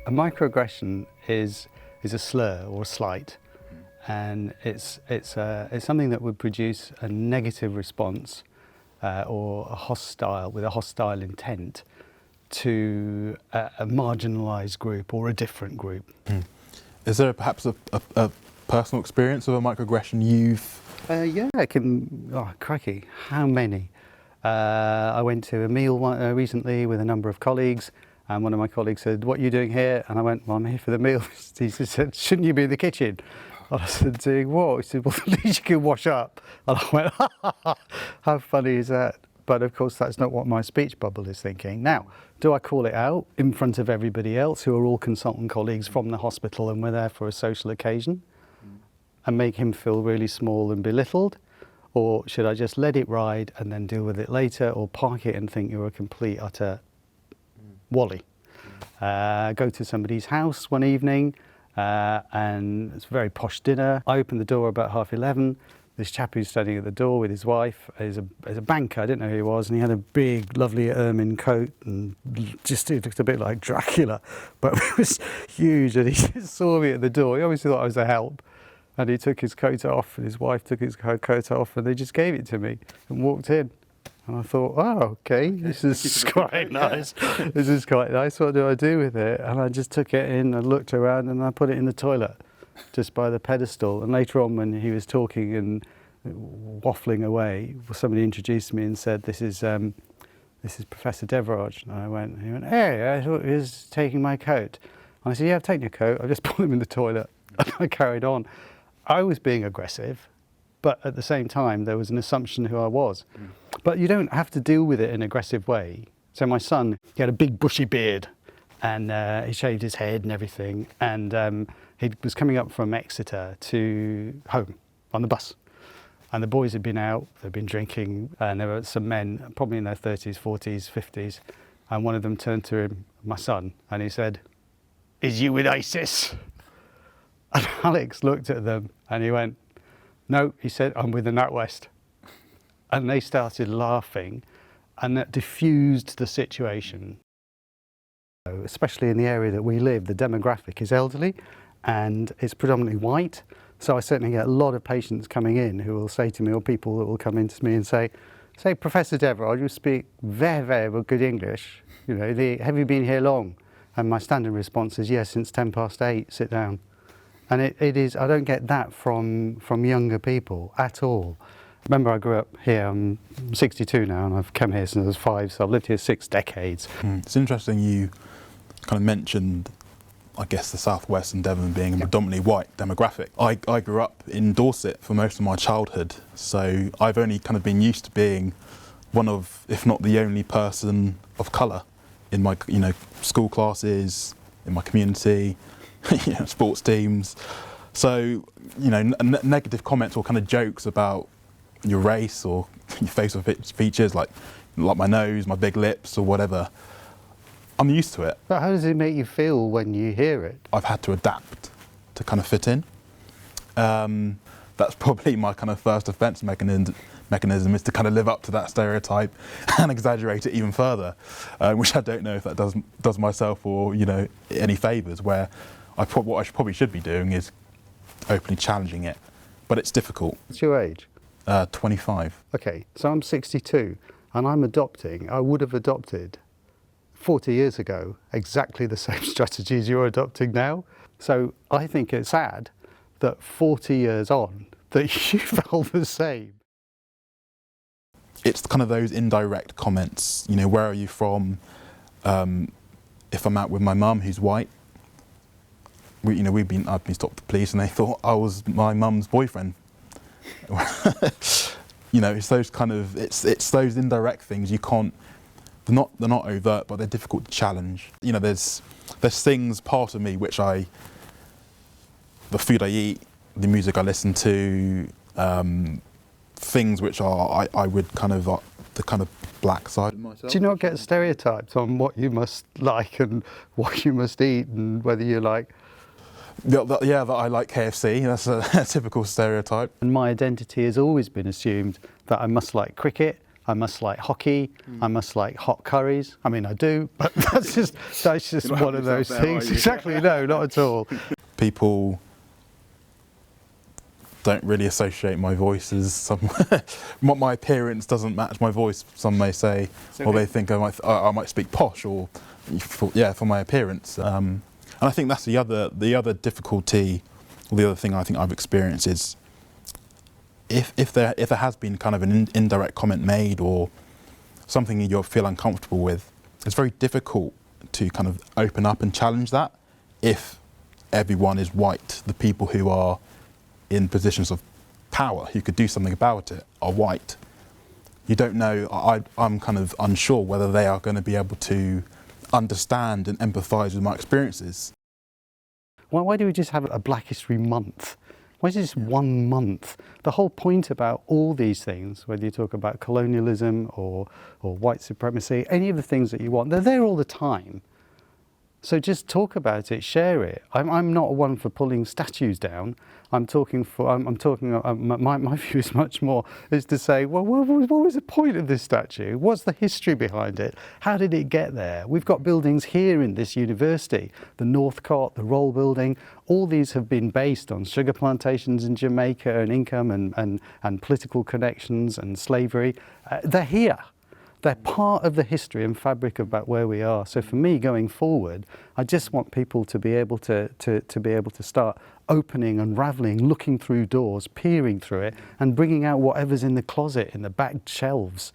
A microaggression is a slur or a slight, and it's something that would produce a negative response or a hostile intent to a marginalised group or a different group. Is there perhaps a personal experience of a microaggression you've... Yeah, I can. Oh, crikey, how many? I went to a meal recently with a number of colleagues, and one of my colleagues said, "What are you doing here?" And I went, "Well, I'm here for the meal." He said, "Shouldn't you be in the kitchen?" And I said, "Doing what?" He said, "Well, at least you can wash up." And I went, "Ha, ha, ha. How funny is that?" But of course, that's not what my speech bubble is thinking. Now, do I call it out in front of everybody else who are all consultant colleagues from the hospital and we're there for a social occasion and make him feel really small and belittled? Or should I just let it ride and then deal with it later, or park it and think you're a complete, utter wally? Go to somebody's house one evening and it's a very posh dinner. I opened the door about 11:30. This chap who's standing at the door with his wife is a banker, I didn't know who he was, and he had a big, lovely ermine coat and just it looked a bit like Dracula, but it was huge, and he just saw me at the door. He obviously thought I was a help, and he took his coat off, and his wife took his coat off, and they just gave it to me and walked in. And I thought, oh, okay, this is quite nice. This is quite nice. What do I do with it? And I just took it in and looked around, and I put it in the toilet, just by the pedestal. And later on, when he was talking and waffling away, somebody introduced me and said, "This is Professor Deverage." And he went, "Hey, I thought he was taking my coat." And I said, "Yeah, I've taken your coat. I've just put him in the toilet." And I carried on. I was being aggressive, but at the same time, there was an assumption who I was. But you don't have to deal with it in an aggressive way. So my son, he had a big bushy beard, and he shaved his head and everything, and he was coming up from Exeter to home on the bus. And the boys had been out, they'd been drinking, and there were some men, probably in their 30s, 40s, 50s, and one of them turned to him, my son, and he said, "Is you with ISIS?" And Alex looked at them and he went, "No," he said, "I'm with the NatWest." And they started laughing, and that diffused the situation. Especially in the area that we live, the demographic is elderly and it's predominantly white. So I certainly get a lot of patients coming in who will say to me, or people that will come in to me and say, "Professor Deverage, you speak very, very good English. You know, have you been here long?" And my standard response is, "Yes, since 8:10, sit down." And it is, I don't get that from younger people at all. Remember, I grew up here, I'm 62 now, and I've come here since I was 5, so I've lived here 6 decades. It's interesting you kind of mentioned, I guess, the Southwest and Devon being a predominantly white demographic. I grew up in Dorset for most of my childhood, so I've only kind of been used to being one of, if not the only person of colour in my, school classes, in my community, sports teams. So, negative comments or kind of jokes about your race or your facial features, like my nose, my big lips or whatever, I'm used to it. But how does it make you feel when you hear it? I've had to adapt to kind of fit in. That's probably my kind of first defence mechanism is to kind of live up to that stereotype and exaggerate it even further, which I don't know if that does myself or any favours. Where what I probably should be doing is openly challenging it, but it's difficult. What's your age? 25. Okay, so I'm 62 and I would have adopted 40 years ago exactly the same strategies you're adopting now. So I think it's sad that 40 years on that you felt the same. It's kind of those indirect comments, where are you from? If I'm out with my mum who's white, I've been stopped at the police and they thought I was my mum's boyfriend. It's those kind of, it's those indirect things you can't, they're not overt, but they're difficult to challenge. There's things, part of me, which the food I eat, the music I listen to, things which I would kind of, the kind of black side of myself. Do you not get stereotyped on what you must like and what you must eat and whether you like? Yeah, that I like KFC, that's a typical stereotype. And my identity has always been assumed that I must like cricket, I must like hockey, I must like hot curries. I mean, I do, but that's just one of those things. Exactly, no, not at all. People don't really associate my voice as my appearance doesn't match my voice, some may say, or they think I might speak posh, or for my appearance. And I think that's the other difficulty, or the other thing I think I've experienced is if there has been kind of an indirect comment made or something you feel uncomfortable with, it's very difficult to kind of open up and challenge that if everyone is white. The people who are in positions of power, who could do something about it, are white. You don't know, I'm kind of unsure whether they are going to be able to understand and empathise with my experiences. Why do we just have a Black History Month? Why is it just 1 month? The whole point about all these things, whether you talk about colonialism or white supremacy, any of the things that you want, they're there all the time. So just talk about it, share it. I'm not one for pulling statues down. My view is much more is to say, well, what was the point of this statue? What's the history behind it? How did it get there? We've got buildings here in this university, the Northcott, the Roll Building. All these have been based on sugar plantations in Jamaica and income and political connections and slavery. They're here. They're part of the history and fabric about where we are. So for me, going forward, I just want people to be able to be able to start opening, unravelling, looking through doors, peering through it, and bringing out whatever's in the closet, in the back shelves,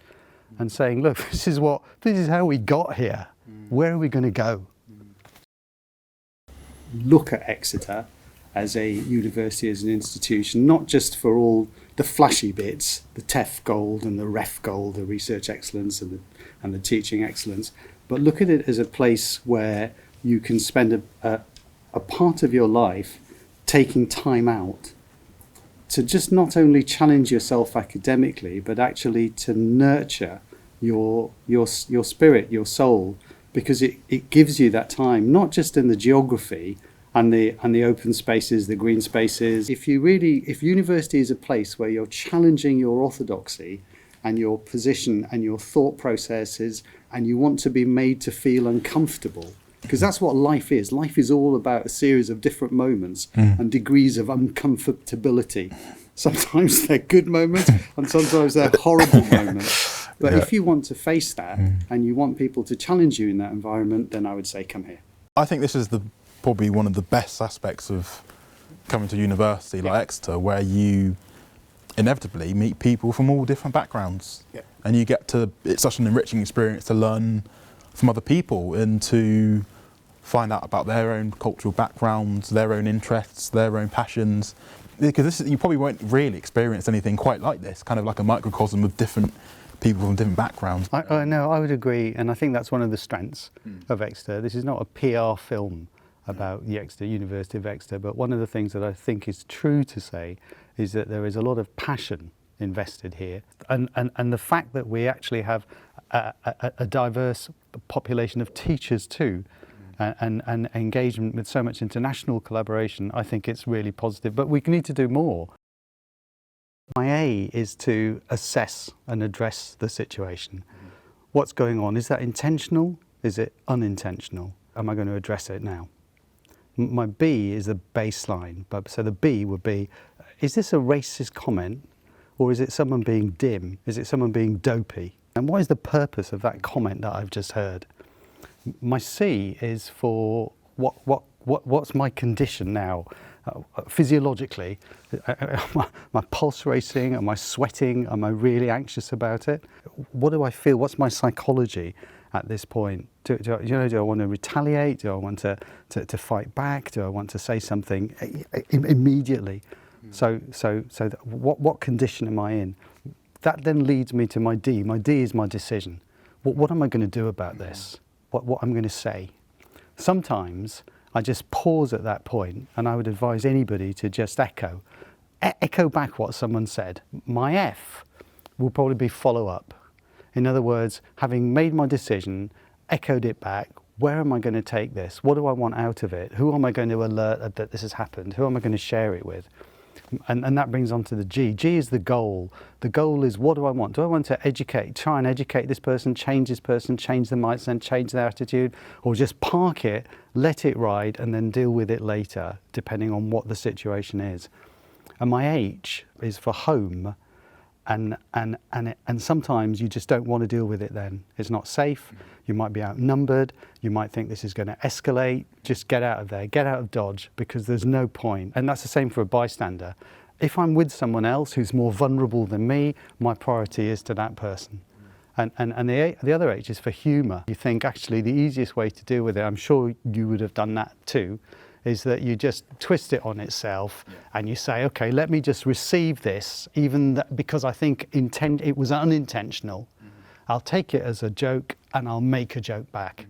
and saying, look, this is how we got here. Where are we going to go? Look at Exeter as a university, as an institution, not just for all the flashy bits, the TEF gold and the REF gold, the research excellence and the teaching excellence, but look at it as a place where you can spend a part of your life taking time out to just not only challenge yourself academically, but actually to nurture your spirit, your soul, because it gives you that time, not just in the geography and the open spaces, the green spaces. If university is a place where you're challenging your orthodoxy and your position and your thought processes, and you want to be made to feel uncomfortable, because that's what life is. Life is all about a series of different moments and degrees of uncomfortability. Sometimes they're good moments and sometimes they're horrible moments. But if you want to face that and you want people to challenge you in that environment, then I would say come here. I think this is probably one of the best aspects of coming to university like Exeter, where you inevitably meet people from all different backgrounds. And you get to, it's such an enriching experience to learn from other people and to find out about their own cultural backgrounds, their own interests, their own passions. Because you probably won't really experience anything quite like this, kind of like a microcosm of different people from different backgrounds. No, I would agree, and I think that's one of the strengths of Exeter. This is not a PR film about the University of Exeter, but one of the things that I think is true to say is that there is a lot of passion invested here, and the fact that we actually have a diverse population of teachers too, and engagement with so much international collaboration, I think it's really positive, but we need to do more. My A is to assess and address the situation. What's going on? Is that intentional? Is it unintentional? Am I going to address it now? My B is the baseline. So the B would be, is this a racist comment, or is it someone being dim? Is it someone being dopey? And what is the purpose of that comment that I've just heard? My C is for what's my condition now? Physiologically, my pulse racing, am I sweating, am I really anxious about it? What do I feel? What's my psychology at this point? Do I want to retaliate? Do I want to fight back? Do I want to say something immediately? So what condition am I in? That then leads me to my D. My D is my decision. What am I going to do about this? What I'm going to say? Sometimes I just pause at that point, and I would advise anybody to just echo back what someone said. My F will probably be follow up. In other words, having made my decision, echoed it back, where am I going to take this? What do I want out of it? Who am I going to alert that this has happened? Who am I going to share it with? And that brings on to the G. G is the goal. The goal is, what do I want? Do I want to educate, try and educate this person, change the mindset, change their attitude, or just park it, let it ride, and then deal with it later, depending on what the situation is? And my H is for home. And sometimes you just don't want to deal with it then. It's not safe, you might be outnumbered, you might think this is going to escalate. Just get out of there, get out of Dodge, because there's no point. And that's the same for a bystander. If I'm with someone else who's more vulnerable than me, my priority is to that person. And the other H is for humour. You think actually the easiest way to deal with it, I'm sure you would have done that too, is that you just twist it on itself and you say, okay, let me just receive this, because I think it was unintentional. I'll take it as a joke and I'll make a joke back.